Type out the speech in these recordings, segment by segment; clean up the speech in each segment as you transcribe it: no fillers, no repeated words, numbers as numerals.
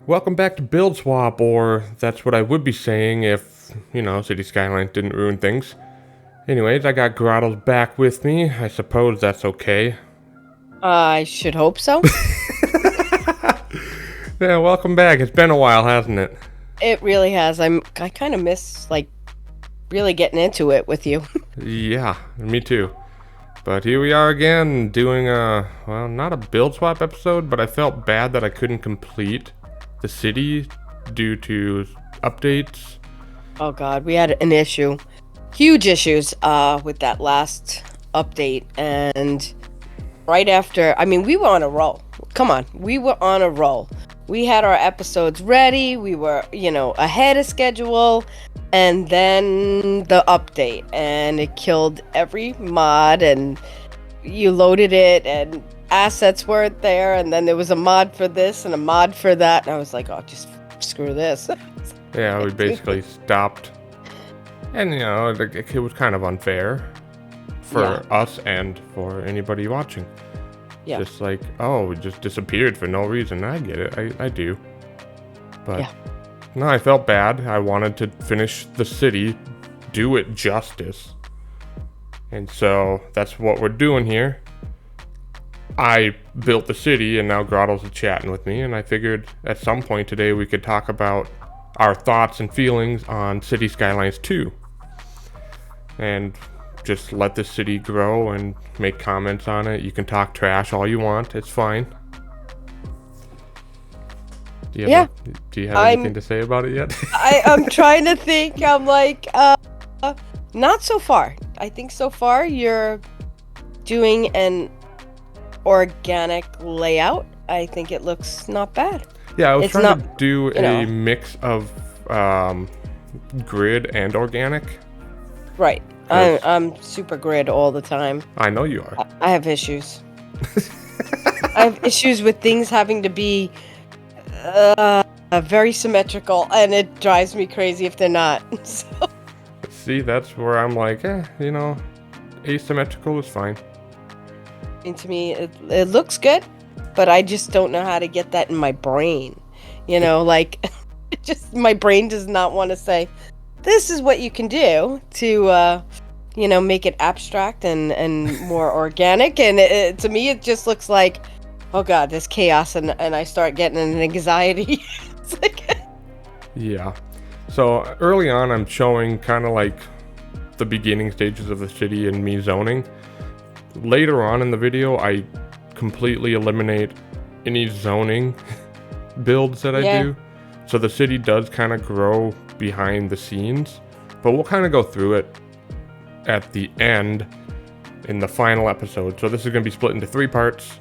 Welcome back to Build Swap, or that's what I would be saying if, Cities Skylines didn't ruin things. Anyways, I got Grahtles back with me. I suppose that's okay. I should hope so. Yeah, welcome back. It's been a while, hasn't it? It really has. I kind of miss really getting into it with you. Yeah, me too. But here we are again, doing not a Build Swap episode, but I felt bad that I couldn't complete the city due to updates. Oh God, we had an issue, huge issues with that last update, and right after, we were on a roll. Come on, we were on a roll. We had our episodes ready. We were, ahead of schedule, and then the update, and it killed every mod, and you loaded it, and assets weren't there, and then there was a mod for this and a mod for that, and I was like, oh, just screw this. Yeah, we basically stopped. And, it was kind of unfair for us and for anybody watching. Yeah. Just like, oh, it just disappeared for no reason. I get it. I do. But, no, I felt bad. I wanted to finish the city, do it justice. And so that's what we're doing here. I built the city, and now Grahtles is chatting with me, and I figured at some point today we could talk about our thoughts and feelings on Cities Skylines 2. And just let the city grow and make comments on it. You can talk trash all you want. It's fine. Do you have anything to say about it yet? I'm trying to think. I'm like, not so far. I think so far you're doing an organic layout. I think it looks not bad. Yeah, I was trying to do a mix of grid and organic. Right. I'm super grid all the time. I know you are. I have issues. I have issues with things having to be very symmetrical, and it drives me crazy if they're not. So. See, that's where I'm like, asymmetrical is fine. And to me, it looks good, but I just don't know how to get that in my brain. Just my brain does not want to say, this is what you can do to, make it abstract and more organic. And to me, it just looks like, oh God, there's chaos, and I start getting an anxiety. It's like... Yeah. So early on, I'm showing kind of like the beginning stages of the city and me zoning. Later on in the video, I completely eliminate any zoning builds that I do. So the city does kind of grow behind the scenes, but we'll kind of go through it at the end in the final episode. So this is going to be split into 3 parts,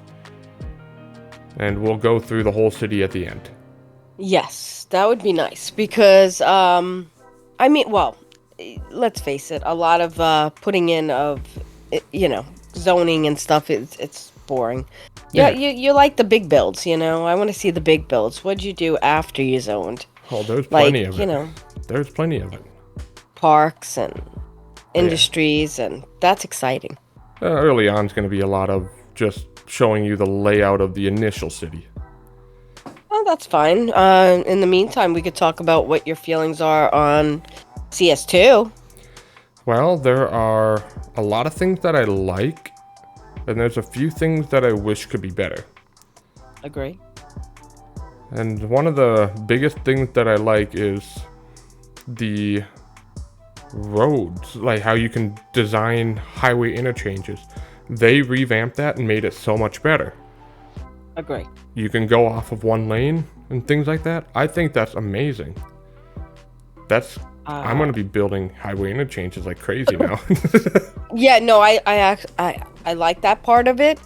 and we'll go through the whole city at the end. Yes, that would be nice because, let's face it, a lot of putting in of, zoning and stuff, it's boring. Yeah, you like the big builds, I want to see the big builds. What'd you do after you zoned? Oh, there's plenty of it. There's plenty of it. Parks and industries, and that's exciting. Early on is going to be a lot of just showing you the layout of the initial city. Oh, that's fine. In the meantime, we could talk about what your feelings are on CS2. Well, there are a lot of things that I like, and there's a few things that I wish could be better. Agree. And one of the biggest things that I like is the roads, like how you can design highway interchanges. They revamped that and made it so much better. Agree. You can go off of one lane and things like that. I think that's amazing. I'm going to be building highway interchanges like crazy now. Yeah, no, I like that part of it.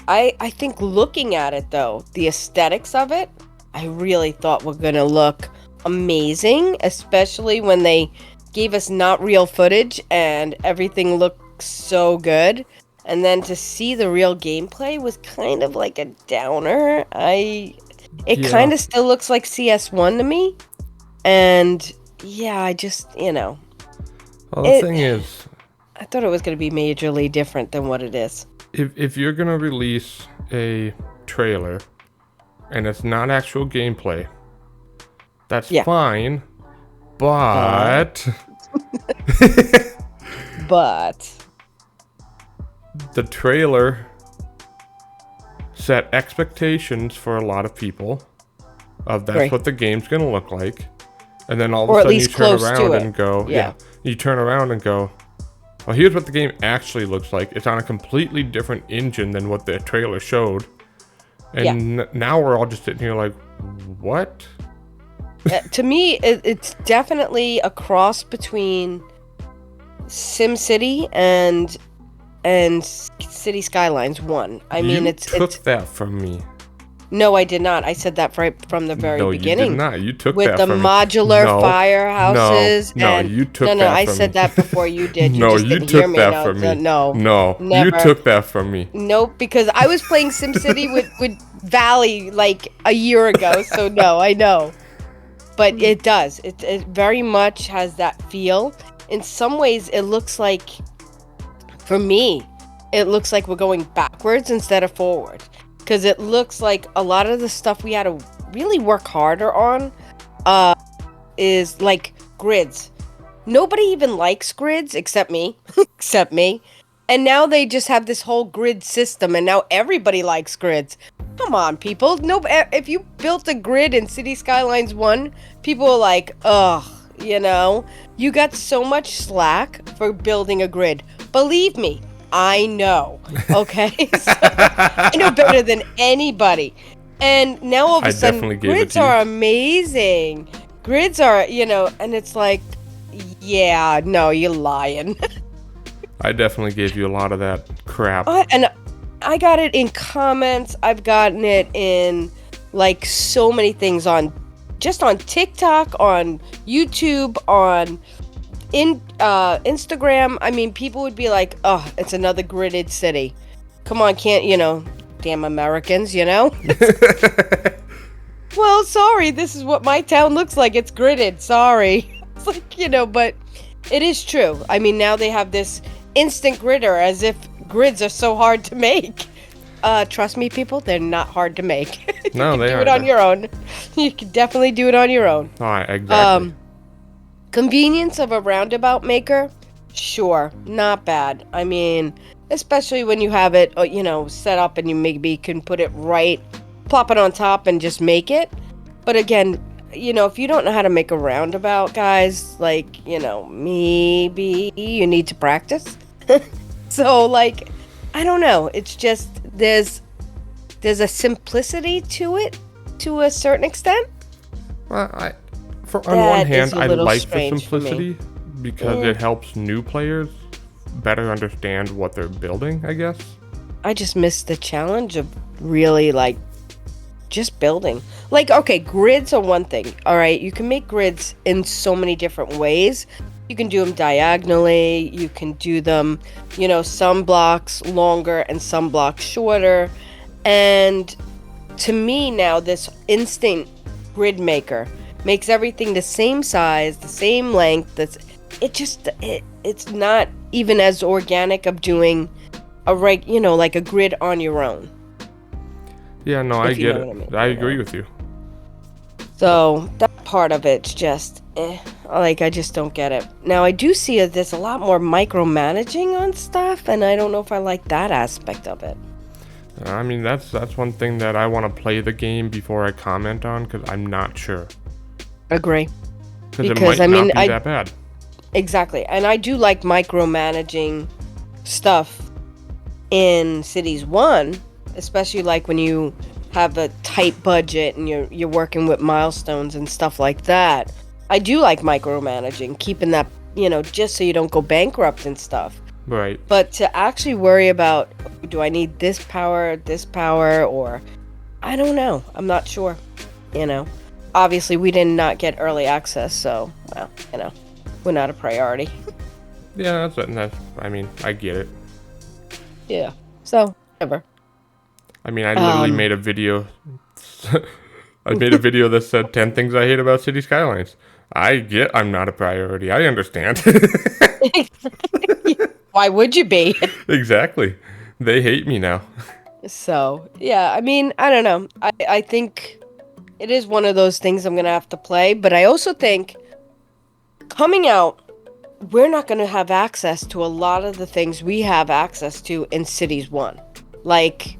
I think looking at it, though, the aesthetics of it, I really thought were going to look amazing, especially when they gave us not real footage and everything looked so good. And then to see the real gameplay was kind of like a downer. It kind of still looks like CS1 to me. And yeah, I just, Well, the thing is, I thought it was going to be majorly different than what it is. If you're going to release a trailer and it's not actual gameplay, That's Yeah. fine, but But the trailer set expectations for a lot of people of that's Right. what the game's gonna look like, and then all of Or a at sudden you least turn close to around it. and go, Yeah. you turn around and go, well, here's what the game actually looks like. It's on a completely different engine than what the trailer showed, and now we're all just sitting here like, what? To me, it's definitely a cross between SimCity and City Skylines 1. I mean, You it's took that from me. No, I did not. I said that right from the very beginning. You did not. You took with that the from me. modular No, firehouses. no, and you took no, that I from said me. that before you did. You No, just you didn't hear took me. that No, from me. no, You never. took that from me. Nope, because I was playing SimCity with Valley like a year ago. So no, I know. But it does. It very much has that feel. In some ways, it looks like, for me, it looks like we're going backwards instead of forward. Because it looks like a lot of the stuff we had to really work harder on is like grids. Nobody even likes grids except me. except me. And now they just have this whole grid system, and now everybody likes grids. Come on, people. No, if you built a grid in City Skylines 1, people are like, ugh, you got so much slack for building a grid. Believe me, I know. Okay? So, I know better than anybody. And now all of a sudden, grids are amazing. Grids are, and it's like, yeah, no, you're lying. I definitely gave you a lot of that crap. And I got it in comments. I've gotten it in like so many things on TikTok, on YouTube, on Instagram. I mean, people would be like, "Oh, it's another gridded city. Come on, damn Americans, Well, sorry, this is what my town looks like. It's gridded. Sorry." It's like, but it is true. I mean, now they have this instant gridder, as if grids are so hard to make. Trust me, people, they're not hard to make. No, they do it on your own. You can definitely do it on your own. All right, exactly. Convenience of a roundabout maker, sure, not bad. I mean, especially when you have it, set up and you maybe can put it right, plop it on top and just make it. But again, if you don't know how to make a roundabout, guys, maybe you need to practice. So, I don't know. It's just there's a simplicity to it to a certain extent. Well, on one hand, I like the simplicity because it helps new players better understand what they're building, I guess. I just miss the challenge of really just building. Okay, grids are one thing. All right, you can make grids in so many different ways. You can do them diagonally. You can do them, some blocks longer and some blocks shorter. And to me now, this instant grid maker makes everything the same size, the same length. It's not even as organic of doing like a grid on your own. Yeah, no, I get it. I agree with you. So that part of it's just, I just don't get it. Now I do see there's a lot more micromanaging on stuff, and I don't know if I like that aspect of it. I mean, that's one thing that I want to play the game before I comment on, because I'm not sure. Agree. Because it might not be that bad. Exactly, and I do like micromanaging stuff in Cities 1, especially when you have a tight budget and you're working with milestones and stuff like that. I do like micromanaging, keeping that, just so you don't go bankrupt and stuff. Right. But to actually worry about, do I need this power, or I don't know. I'm not sure. Obviously we did not get early access, so we're not a priority. Yeah, I mean, I get it. Yeah. So, whatever. I mean, I literally made a video. I made a video that said 10 things I hate about City Skylines. I'm not a priority. I understand. Why would you be? Exactly. They hate me now. So, yeah, I mean, I don't know. I think It is one of those things I'm gonna have to play, but I also think coming out, we're not gonna have access to a lot of the things we have access to in Cities 1. Like,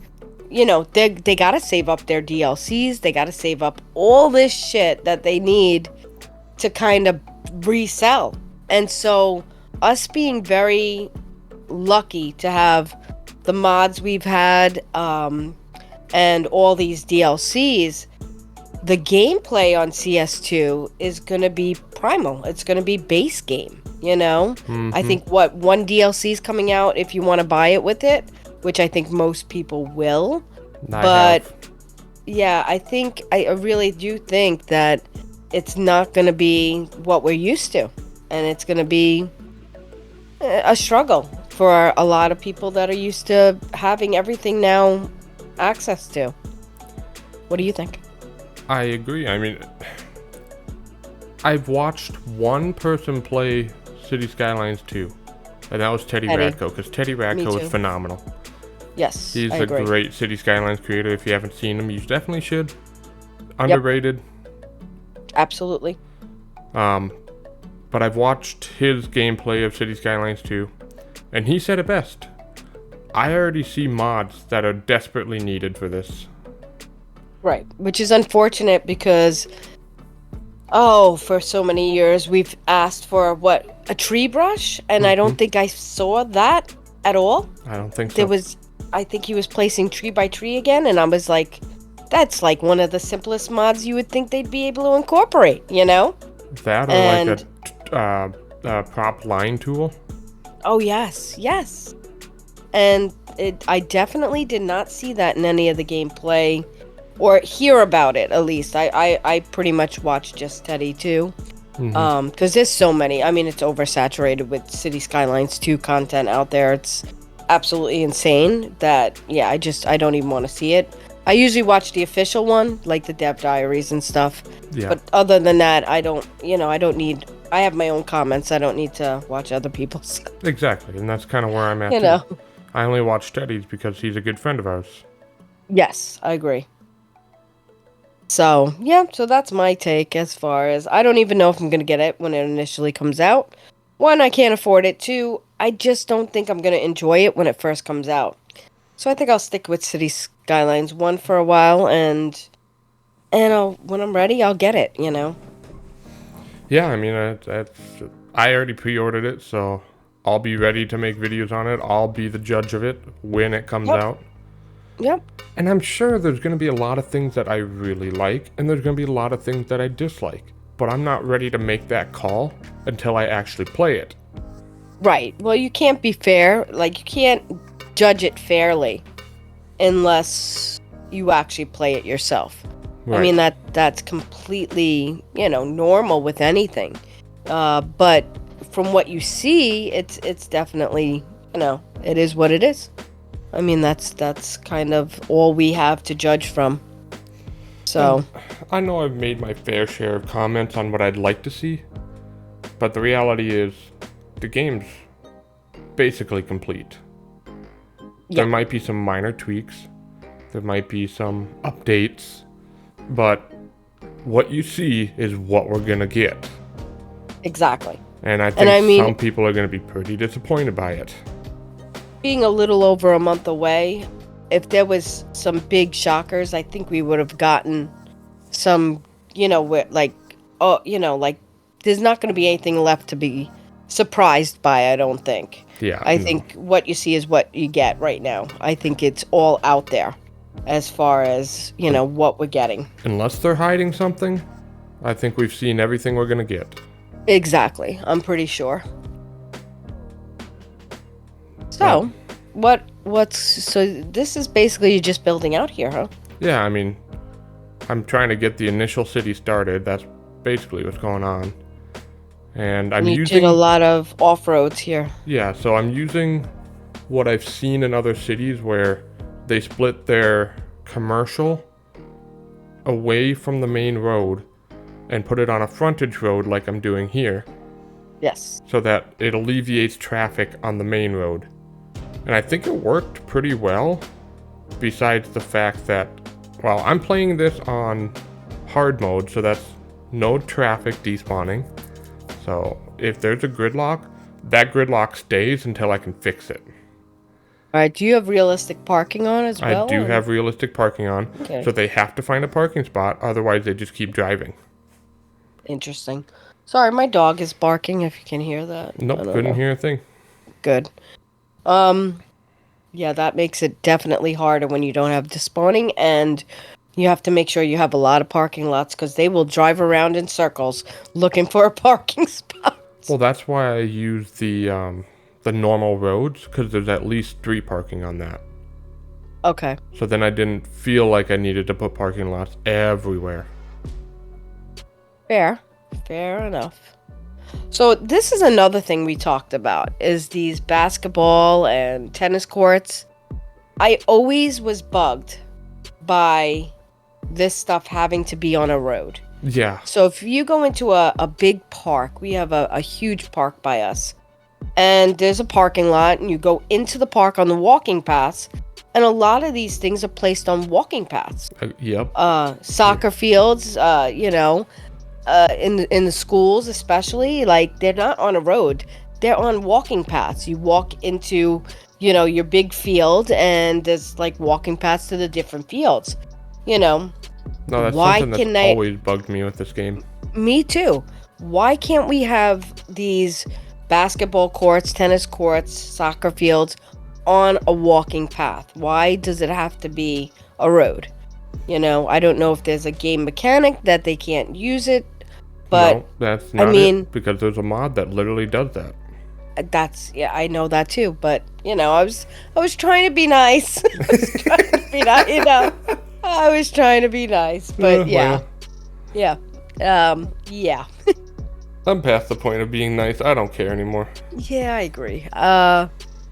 they gotta save up their DLCs, they gotta save up all this shit that they need to kind of resell. And so, us being very lucky to have the mods we've had, and all these DLCs, the gameplay on CS2 is going to be primal. It's going to be base game, I think one DLC is coming out if you want to buy it with it, which I think most people will. Yeah, I really do think that it's not going to be what we're used to, and it's going to be a struggle for a lot of people that are used to having everything now access to. What do you think? I agree. I mean, I've watched one person play Cities Skylines 2, and that was Teddy Radko, because Teddy Radko is phenomenal. Yes, he's a great Cities Skylines creator. If you haven't seen him, you definitely should. Underrated. Yep. Absolutely. But I've watched his gameplay of Cities Skylines 2, and he said it best. I already see mods that are desperately needed for this. Right, which is unfortunate because, for so many years we've asked for a tree brush, and I don't think I saw that at all. I don't think so. I think he was placing tree by tree again, and I was like, that's like one of the simplest mods you would think they'd be able to incorporate, That or like a prop line tool. Oh, yes. And I definitely did not see that in any of the gameplay, or hear about it, at least. I pretty much watched just Teddy, too. Because there's so many. I mean, it's oversaturated with City Skylines 2 content out there. It's absolutely insane that, I don't even want to see it. I usually watch the official one, like the dev diaries and stuff. Yeah. But other than that, I have my own comments. I don't need to watch other people's. Exactly, and that's kind of where I'm at, too. I only watch Teddy's because he's a good friend of ours. Yes, I agree. So that's my take as far as, I don't even know if I'm going to get it when it initially comes out. One, I can't afford it. Two, I just don't think I'm going to enjoy it when it first comes out. So I think I'll stick with City Skylines 1 for a while, and when I'm ready, I'll get it, Yeah, I mean, I already pre-ordered it, so I'll be ready to make videos on it. I'll be the judge of it when it comes out. Yep. And I'm sure there's going to be a lot of things that I really like, and there's going to be a lot of things that I dislike. But I'm not ready to make that call until I actually play it. Right. Well, you can't be fair. Like, you can't judge it fairly unless you actually play it yourself. Right. I mean, that's completely, normal with anything. But from what you see, it's definitely, it is what it is. I mean, that's kind of all we have to judge from. So, I know I've made my fair share of comments on what I'd like to see, but the reality is the game's basically complete. Yeah. There might be some minor tweaks, there might be some updates, but what you see is what we're gonna get. Exactly. And I think some people are gonna be pretty disappointed by it. Being a little over a month away, if there was some big shockers, I think we would have gotten some, there's not going to be anything left to be surprised by, I don't think. Yeah. I think what you see is what you get right now. I think it's all out there as far as, what we're getting. Unless they're hiding something, I think we've seen everything we're going to get. Exactly. I'm pretty sure. So, so this is basically you just building out here, huh? Yeah, I mean, I'm trying to get the initial city started. That's basically what's going on. And I'm using a lot of off-roads here. Yeah, so I'm using what I've seen in other cities where they split their commercial away from the main road and put it on a frontage road like I'm doing here. Yes. So that it alleviates traffic on the main road. And I think it worked pretty well, besides the fact that, I'm playing this on hard mode, so that's no traffic despawning. So if there's a gridlock, that gridlock stays until I can fix it. All right, do you have realistic parking on as well? I do have realistic parking on, okay. So they have to find a parking spot, otherwise they just keep driving. Interesting. Sorry, my dog is barking, if you can hear that. Nope, couldn't hear a thing. Good. Yeah, that makes it definitely harder when you don't have despawning, and you have to make sure you have a lot of parking lots, because they will drive around in circles looking for a parking spot. Well, that's why I use the normal roads, because there's at least 3 parking on that. Okay. So then I didn't feel like I needed to put parking lots everywhere. Fair enough. So this is another thing we talked about, is these basketball and tennis courts. I always was bugged by this stuff having to be on a road. Yeah. So if you go into a big park, we have a huge park by us, and there's a parking lot, and you go into the park on the walking paths, and a lot of these things are placed on walking paths. Yep. Soccer fields, in the schools especially, like, they're not on a road, they're on walking paths. You walk into, your big field, and there's like walking paths to the different fields. No, that's something that's always bugged me with this game. Me too. Why can't we have these basketball courts, tennis courts, soccer fields on a walking path? Why does it have to be a road? I don't know if there's a game mechanic that they can't use it, but no, that's not it, because there's a mod that literally does that. I know that too, but I was trying to be nice. I was trying to be nice, but yeah. I'm past the point of being nice. I don't care anymore. Yeah, I agree.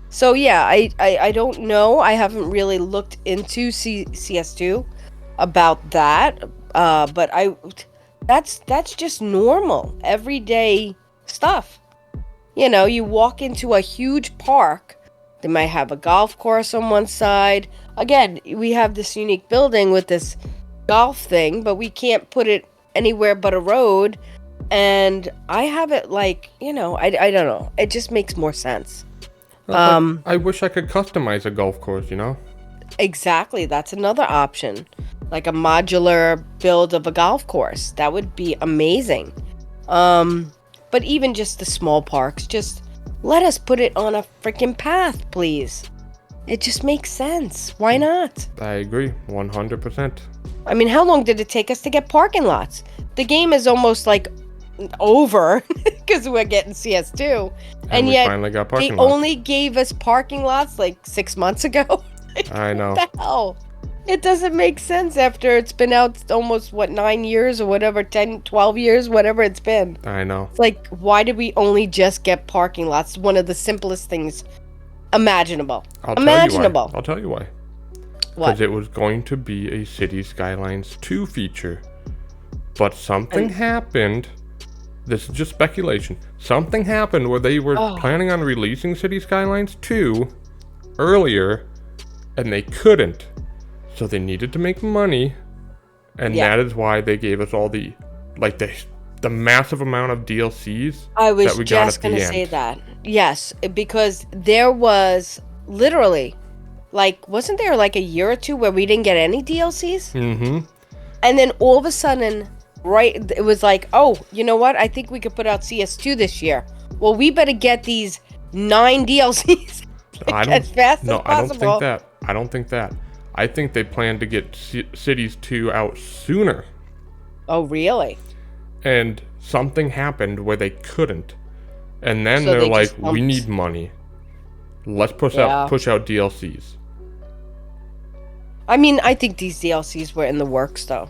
So yeah, I don't know. I haven't really looked into CS2 about that. But that's just normal, everyday stuff. You walk into a huge park. They might have a golf course on one side. Again, we have this unique building with this golf thing, but we can't put it anywhere but a road. And I have it like, I don't know. It just makes more sense. I wish I could customize a golf course, Exactly. That's another option. Like a modular build of a golf course. That would be amazing. But even just the small parks, just let us put it on a freaking path, please. It just makes sense. Why not? I agree, 100%. I mean, how long did it take us to get parking lots? The game is almost like over because we're getting CS2. And yet, finally got parking they lots. only gave us parking lots like 6 months ago. I know. What the hell? It doesn't make sense after it's been out almost, 9 years or whatever, 10, 12 years, whatever it's been. I know. It's like, why did we only just get parking lots? One of the simplest things imaginable. I'll tell you why. What? Because it was going to be a Cities Skylines 2 feature. But something happened. This is just speculation. Something happened where they were planning on releasing Cities Skylines 2 earlier, and they couldn't. So they needed to make money, and that is why they gave us all the massive amount of DLCs. I was just going to say that. Yes, because there was literally, wasn't there a year or two where we didn't get any DLCs? Mm-hmm. And then all of a sudden, it was like, oh, you know what? I think we could put out CS2 this year. Well, we better get these 9 DLCs as fast as possible. I don't think that. I think they plan to get Cities 2 out sooner. Oh, really? And something happened where they couldn't. And then they're like, we need money. Let's push out DLCs. I mean, I think these DLCs were in the works, though.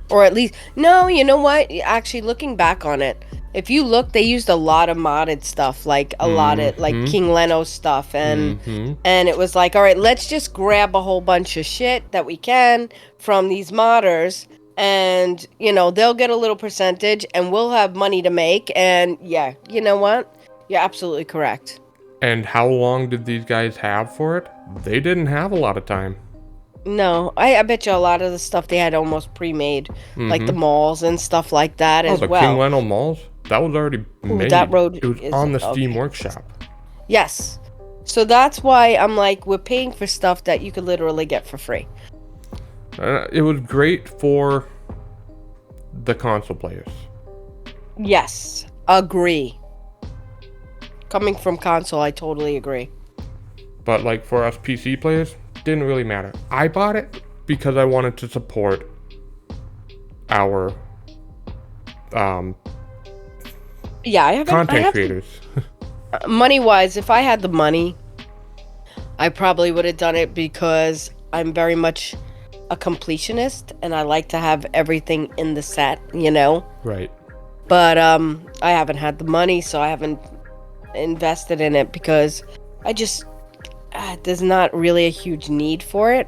Or at least... No, you know what? Actually, looking back on it, if you look, they used a lot of modded stuff, lot of King Leno stuff, and it was like, all right, let's just grab a whole bunch of shit that we can from these modders, and they'll get a little percentage, and we'll have money to make. And yeah, you know what? You're absolutely correct. And how long did these guys have for it? They didn't have a lot of time. No, I bet you a lot of the stuff they had almost pre-made, like the Mm-hmm. malls and stuff like that Oh, as the King well. Lionel Malls? That was already Ooh, that made. road It was is on the Steam okay. Workshop. Yes. So that's why I'm like, we're paying for stuff that you could literally get for free. It was great for the console players. Yes, agree. Coming from console, I totally agree. But like for us PC players, didn't really matter. I bought it because I wanted to support our um, Yeah, I content have to. creators. Money wise, if I had the money, I probably would have done it because I'm very much a completionist and I like to have everything in the set. Right. But I haven't had the money, so I haven't invested in it because I just there's not really a huge need for it.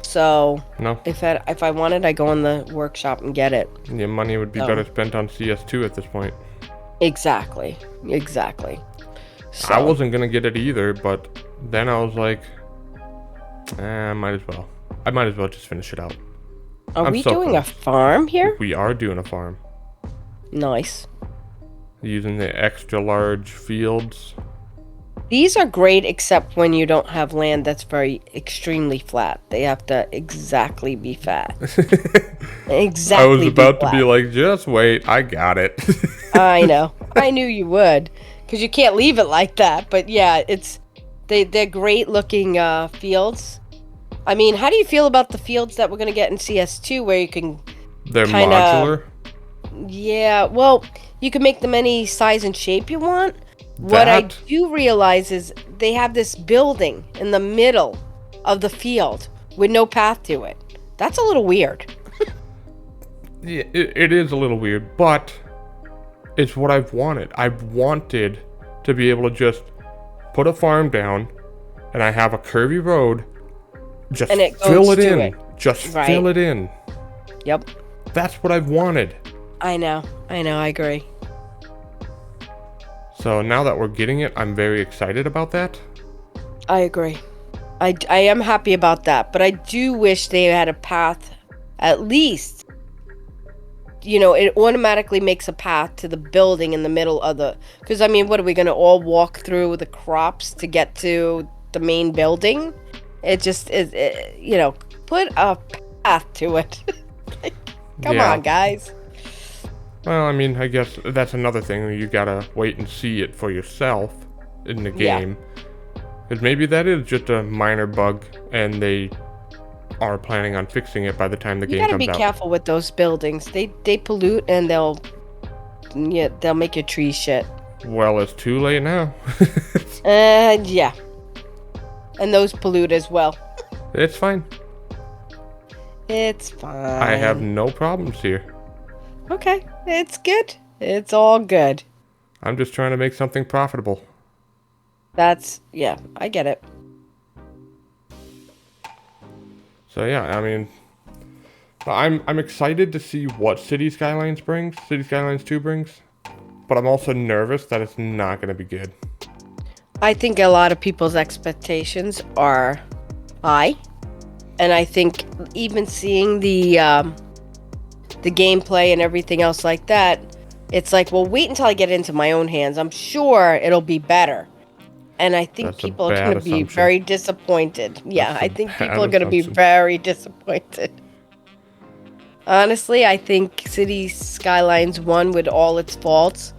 So No. if I wanted, I go in the workshop and get it. Your money would be So better spent on CS2 at this point. exactly. I So wasn't gonna get it either, but then I was like, I might as well. I might as well just finish it out. are I'm we so doing a close. farm here? We are doing a farm. Nice. Using the extra large fields. These are great except when you don't have land that's very extremely flat. They have to exactly be fat. I was Exactly be about to be flat. like, just wait, I got it. I know. I knew you would, because you can't leave it like that. But yeah, they're great looking fields. I mean, how do you feel about the fields that we're gonna get in CS2, where you can They're kind of, modular. yeah, well, you can make them any size and shape you want. What I That do realize is they have this building in the middle of the field with no path to it. That's a little weird. yeah, it is a little weird, but it's what I've wanted. I've wanted to be able to just put a farm down, and I have a curvy road. Just And it fill goes it to in. it. Just Right. fill it in. Yep. That's what I've wanted. I know. I agree. So now that we're getting it, I'm very excited about that. I agree. I am happy about that, but I do wish they had a path, at least. It automatically makes a path to the building in the middle of the. Because, I mean, what are we going to all walk through the crops to get to the main building? It just is, put a path to it. Like, come Yeah. on, guys. Well, I mean, I guess that's another thing. You gotta wait and see it for yourself in the Yeah. game. Because maybe that is just a minor bug, and they are planning on fixing it by the time the You game gotta comes be out. careful with those buildings. They pollute and they'll make your trees shit. Well, it's too late now. Yeah. And those pollute as well. It's fine. It's fine. I have no problems here. Okay, it's good. It's all good. I'm just trying to make something profitable. Yeah, I get it. So yeah, I mean, I'm excited to see what Cities Skylines brings. Cities Skylines 2 brings. But I'm also nervous that it's not going to be good. I think a lot of people's expectations are high. And I think even seeing the gameplay and everything else like that, it's like, well, wait until I get it into my own hands. I'm sure it'll be better. And I think That's a people are bad going to be assumption. very disappointed. Yeah, That's a I think bad people are going to be assumption. very disappointed. Honestly, I think Cities Skylines 1, with all its faults,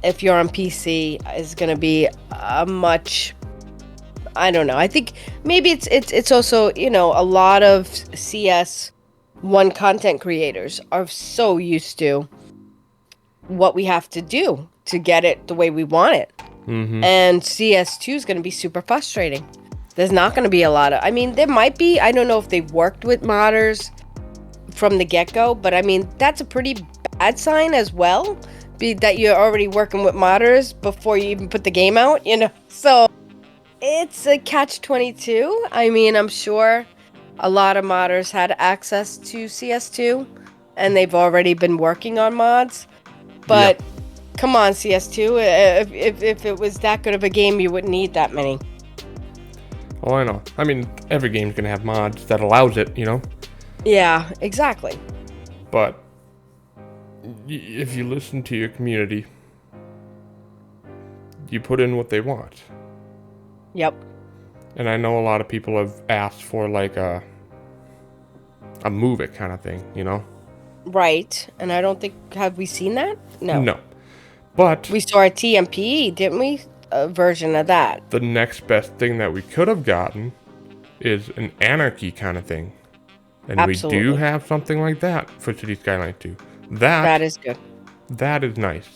if you're on PC, is going to be a much. I don't know. I think maybe it's also, a lot of CS1 content creators are so used to what we have to do to get it the way we want it. Mm-hmm. And CS2 is going to be super frustrating. There's not going to be a lot of. I mean, there might be. I don't know if they've worked with modders from the get-go, but I mean, that's a pretty bad sign as well. That you're already working with modders before you even put the game out, So it's a catch-22. I mean, I'm sure a lot of modders had access to CS2, and they've already been working on mods. But come on, CS2, if it was that good of a game, you wouldn't need that many. Oh, I know. I mean, every game's gonna have mods that allows it, you know? Yeah, exactly. But if you listen to your community, you put in what they want. Yep. And I know a lot of people have asked for like a move it kind of thing, you know? Right. And I don't think, have we seen that? No. But we saw a TMP, didn't we? A version of that. The next best thing that we could have gotten is an anarchy kind of thing. And Absolutely. we do have something like that for Cities Skylines 2. That is good. That is nice.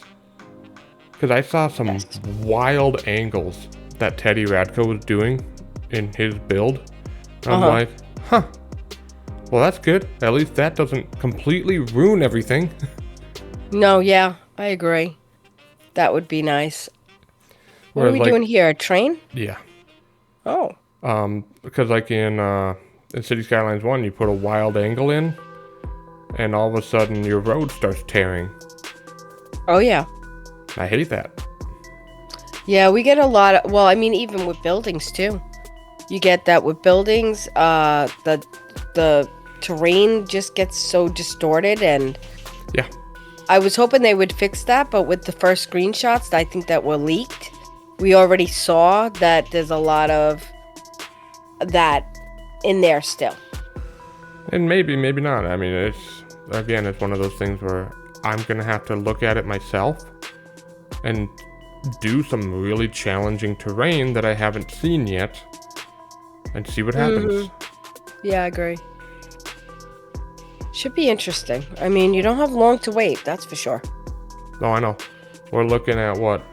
Because I saw some wild angles that Teddy Radko was doing in his build. I'm like, huh. Well, that's good. At least that doesn't completely ruin everything. No, yeah, I agree. That would be nice. What are we doing here? A train? Yeah. Oh. Because like in Cities Skylines 1, you put a wild angle in, and all of a sudden your road starts tearing. Oh, yeah. I hate that. Yeah, we get a lot of, well, I mean, even with buildings, too. You get that with buildings, the terrain just gets so distorted, and yeah, I was hoping they would fix that, but with the first screenshots I think that were leaked, we already saw that there's a lot of that in there still. And maybe not. I mean, it's one of those things where I'm gonna have to look at it myself and do some really challenging terrain that I haven't seen yet and see what happens. Yeah, I agree. Should be interesting. I mean, you don't have long to wait, that's for sure. Oh, I know. We're looking at what?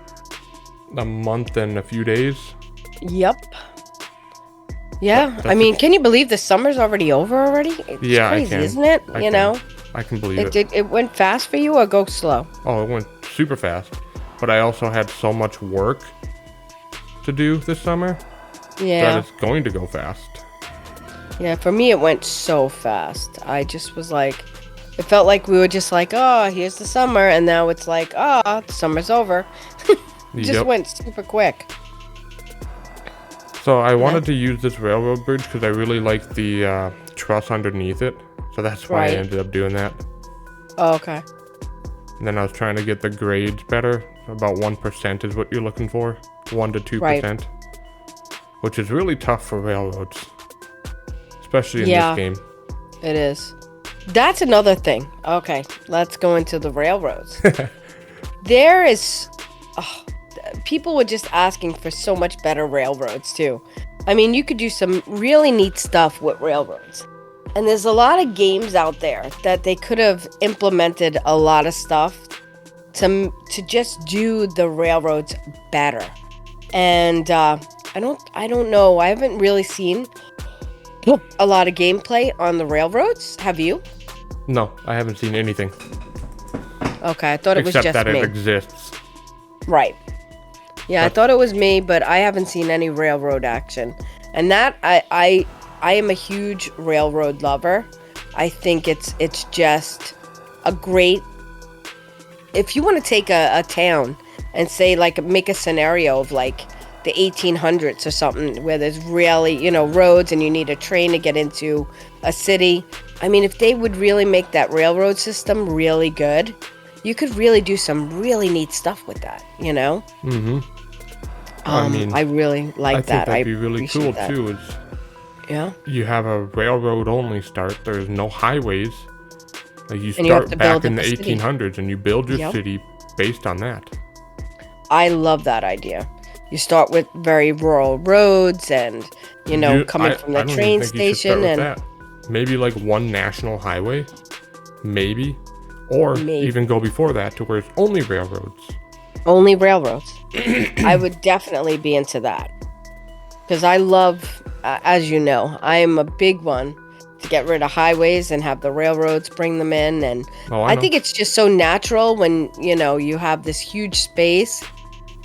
A month and a few days? Yep. Yeah, I mean, can you believe the summer's already over already? It's crazy, I can. Isn't it? I can believe it. It went fast for you or go slow? Oh, it went super fast. But I also had so much work to do this summer that it's going to go fast. Yeah, for me it went so fast. I just was like, it felt like we were just like, oh, here's the summer, and now it's like, oh, the summer's over. It just went super quick. So I wanted to use this railroad bridge because I really like the truss underneath it. So that's why I ended up doing that. Oh, okay. And then I was trying to get the grades better. About 1% is what you're looking for. 1 to 2%. Which is really tough for railroads. Especially in this game. It is. That's another thing. Okay, let's go into the railroads. There is... Oh, people were just asking for so much better railroads, too. I mean, you could do some really neat stuff with railroads. And there's a lot of games out there that they could have implemented a lot of stuff to just do the railroads better. And I don't know. I haven't really seen a lot of gameplay on the railroads. Have you? No, I haven't seen anything. Okay, I thought it was just me. Except that it exists. Right. Yeah, I thought it was me, but I haven't seen any railroad action. And that I am a huge railroad lover. I think it's just a great... If you want to take a town and say, like, make a scenario of, like, the 1800s or something where there's really, roads and you need a train to get into a city. I mean, if they would really make that railroad system really good, you could really do some really neat stuff with that, Mm-hmm. I mean, I really like that. I think that'd be really cool, too. You have a railroad-only start. There's no highways. You start back in the 1800s and you build your city based on that. I love that idea. You start with very rural roads and, coming from the train station and maybe like one national highway, maybe, or even go before that to where it's only railroads. Only railroads. I would definitely be into that because I love, as you know, I am a big one to get rid of highways and have the railroads bring them in, and I think it's just so natural when you have this huge space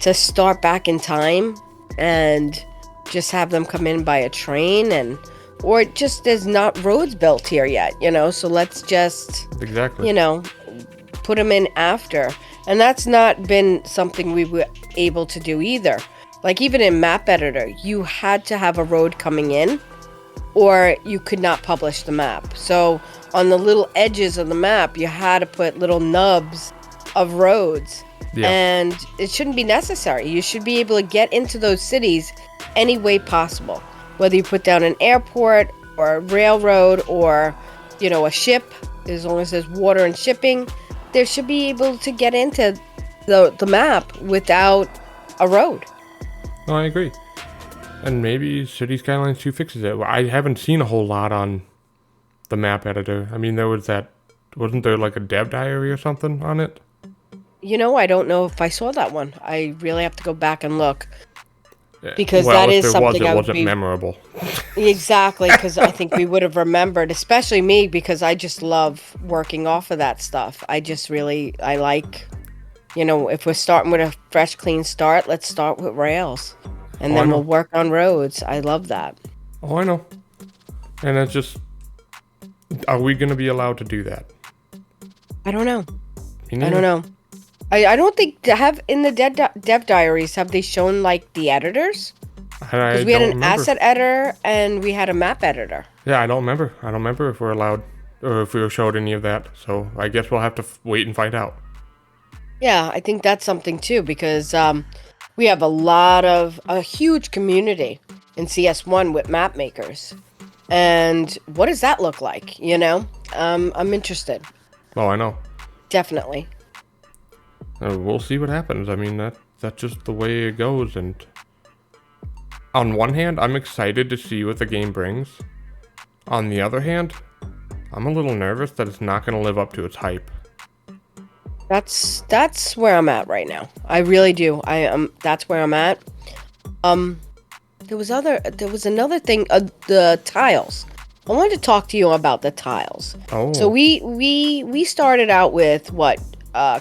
to start back in time and just have them come in by a train or just there's not roads built here yet, so let's just put them in after. And that's not been something we were able to do either. Like even in map editor, you had to have a road coming in or you could not publish the map. So on the little edges of the map, you had to put little nubs of roads. Yeah. And it shouldn't be necessary. You should be able to get into those cities any way possible. Whether you put down an airport or a railroad or, a ship, as long as there's water and shipping, there should be able to get into the map without a road. No, I agree. And maybe Cities Skylines 2 fixes it. I haven't seen a whole lot on the map editor. I mean, there was wasn't there like a dev diary or something on it? I don't know if I saw that one. I really have to go back and look. Because that is something it wasn't memorable. Exactly, because I think we would have remembered, especially me, because I just love working off of that stuff. I like, if we're starting with a fresh, clean start, let's start with rails. And then we'll work on roads. I love that. Oh, I know. And it's just, are we going to be allowed to do that? I don't know. I don't know. I don't think in the dev diaries have they shown like the editors? Because we had an asset editor and we had a map editor. Yeah, I don't remember. I don't remember if we're allowed or if we were showed any of that. So I guess we'll have to wait and find out. Yeah, I think that's something too because we have a huge community in CS1 with map makers. And what does that look like? I'm interested. Oh, I know. Definitely. We'll see what happens. I mean, that's just the way it goes. And on one hand, I'm excited to see what the game brings. On the other hand, I'm a little nervous that it's not going to live up to its hype. That's where I'm at right now. I really do. That's where I'm at. There was another thing. The tiles. I wanted to talk to you about the tiles. Oh. So we started out with what?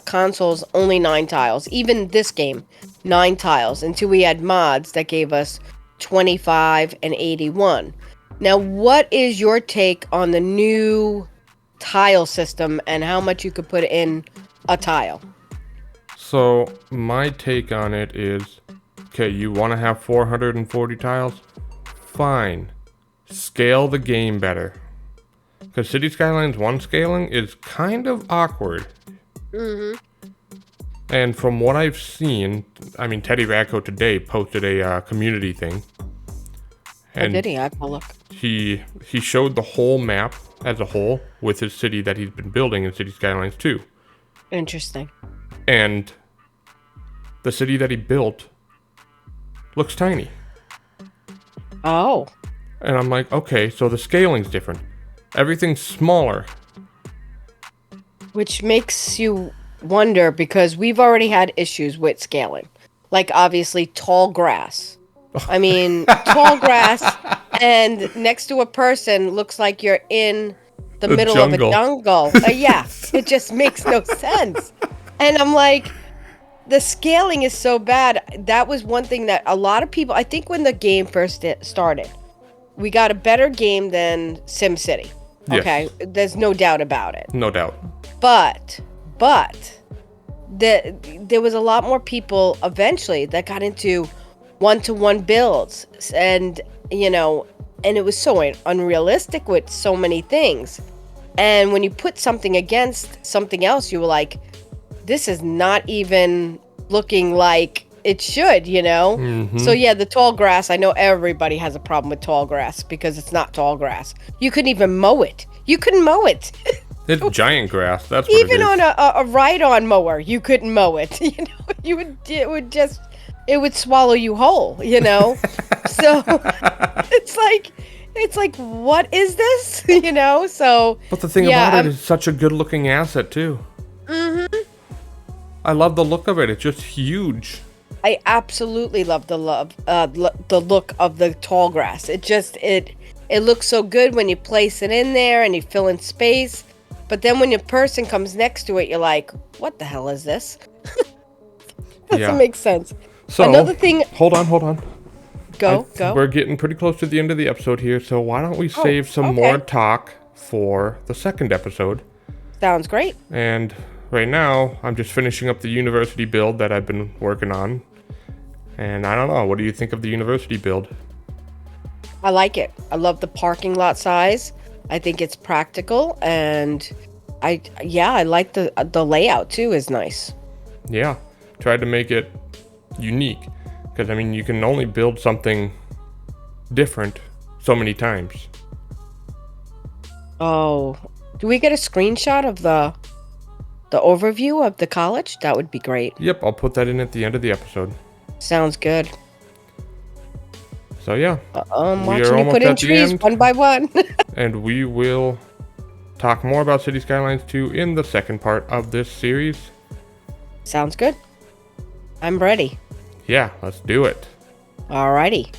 Consoles only 9 tiles. Even this game, 9 tiles. Until we had mods that gave us 25 and 81. Now, what is your take on the new tile system and how much you could put in a tile? So my take on it is, okay, you want to have 440 tiles? Fine. Scale the game better. Because Cities Skylines 1 scaling is kind of awkward. Mm-hmm. And from what I've seen, I mean, Teddy Radko today posted a community thing. And did he? I have a look. He showed the whole map as a whole with his city that he's been building in Cities Skylines 2. Interesting. And the city that he built looks tiny. Oh. And I'm like, okay, so the scaling's different. Everything's smaller. Which makes you wonder because we've already had issues with scaling. Like, obviously, tall grass. I mean, tall grass and next to a person looks like you're in the middle of a jungle. Yeah, it just makes no sense. And I'm like, the scaling is so bad. That was one thing that a lot of people, I think when the game first started, we got a better game than SimCity. Okay, yes. There's no doubt about it. No doubt. But there was a lot more people eventually that got into one-to-one builds, and and it was so unrealistic with so many things. And when you put something against something else, you were like, this is not even looking like it should, Mm-hmm. So yeah, the tall grass, I know everybody has a problem with tall grass because it's not tall grass. You couldn't even mow it. You couldn't mow it. It's giant grass. That's what even it is. on a ride-on mower, you couldn't mow it. It would swallow you whole. So it's like, what is this? So. But the thing about it is such a good-looking asset too. Mm-hmm. I love the look of it. It's just huge. I absolutely love the look of the tall grass. It looks so good when you place it in there and you fill in space. But then when your person comes next to it, you're like, what the hell is this? Doesn't make sense. So, another thing. Hold on. Go. We're getting pretty close to the end of the episode here, so why don't we save some more talk for the second episode? Sounds great. And right now, I'm just finishing up the university build that I've been working on. And I don't know, what do you think of the university build? I like it. I love the parking lot size. I think it's practical, and I like the layout too is nice. Yeah, tried to make it unique, because I mean you can only build something different so many times. Oh, do we get a screenshot of the overview of the college? That would be great. Yep, I'll put that in at the end of the episode. Sounds good. So yeah, watching you put in trees one by one. And we will talk more about Cities Skylines 2 in the second part of this series. Sounds good. I'm ready. Yeah, let's do it. Alrighty.